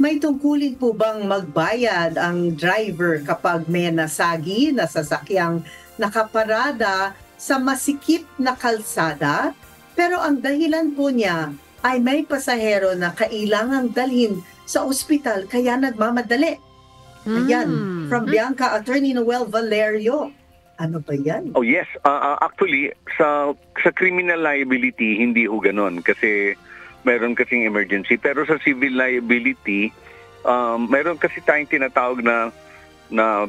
May tungkulin po bang magbayad ang driver kapag may nasagi na sasakyang nakaparada sa masikip na kalsada? Pero ang dahilan po niya ay may pasahero na kailangang dalhin sa ospital kaya nagmamadali. Ayan, from Bianca, Attorney Noel Valerio. Ano ba yan? Oh yes, actually sa criminal liability hindi ho ganon kasi meron kasing emergency, pero sa civil liability meron kasi tayong tinatawag na na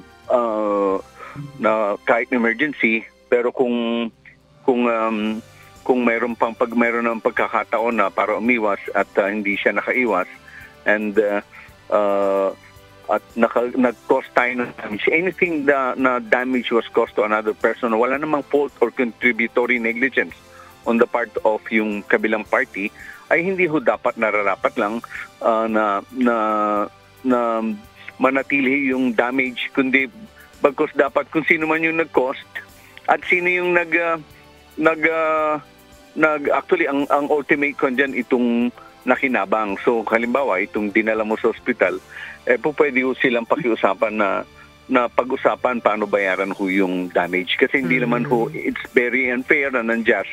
kahit emergency, pero kung meron ng pagkakataon na para umiwas at hindi siya nakaiwas and at nag-cause tayo ng damage. Anything na damage was caused to another person, wala namang fault or contributory negligence on the part of yung kabilang party, ay hindi ho dapat nararapat lang na manatili yung damage, kundi bagkus dapat kung sino man yung nag-cost at sino yung actually ang ultimate kon dyan itong nakinabang. So halimbawa itong dinala mo sa ospital, po pwede ho silang pakiusapan na pag-usapan paano bayaran ho yung damage. Kasi hindi naman ho, it's very unfair and unjust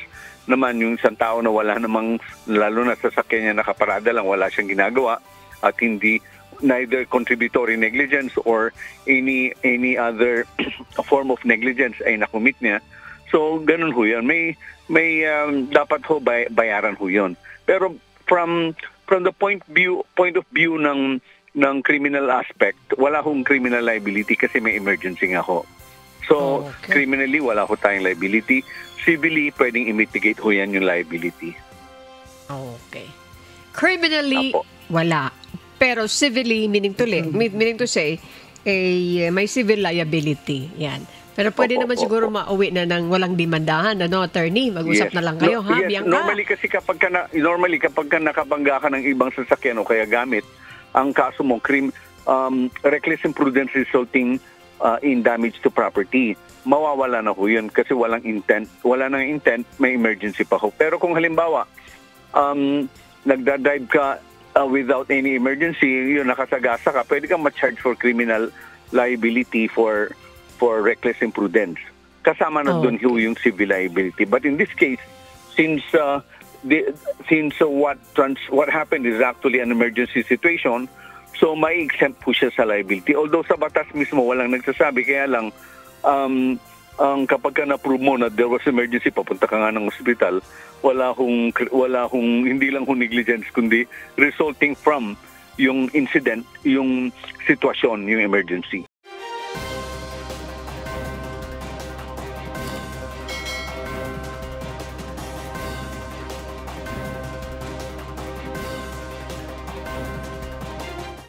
naman yung isang tao na wala namang, lalo na sa sasakyan niya nakaparada lang, wala siyang ginagawa at hindi neither contributory negligence or any other form of negligence ay nakumit niya. So ganun ho yun. May dapat ho bayaran ho yun. Pero from the point of view ng criminal aspect, wala hong criminal liability kasi may emergency nga ho. So, criminally, wala ho tayong liability. Civilly, pwedeng i-mitigate ho yan yung liability. Okay. Criminally, Apo. wala. Pero civilly, meaning to say, may civil liability. Yan. Pero pwede naman siguro mauwi na ng walang demandahan, attorney? Mag-usap na lang kayo, ha, Yes. Bianca? Normally kasi kapag ka nakabangga ka ng ibang sasakyan o kaya gamit, ang kaso mo, reckless imprudence resulting in damage to property, mawawala na ho yun kasi walang intent. Wala nang intent, may emergency pa ho. Pero kung halimbawa, nagdadrive ka without any emergency, yun, nakasagasa ka, pwede kang ma-charge for criminal liability for reckless imprudence. Kasama na doon yung civil liability. But in this case, since what happened is actually an emergency situation, so may exempt po siya sa liability. Although sa batas mismo walang nagsasabi, kaya lang ang kapag ka na-prove mo na there was emergency, papunta ka nga ng ospital, wala hong hindi lang hong negligence kundi resulting from yung incident, yung sitwasyon, yung emergency.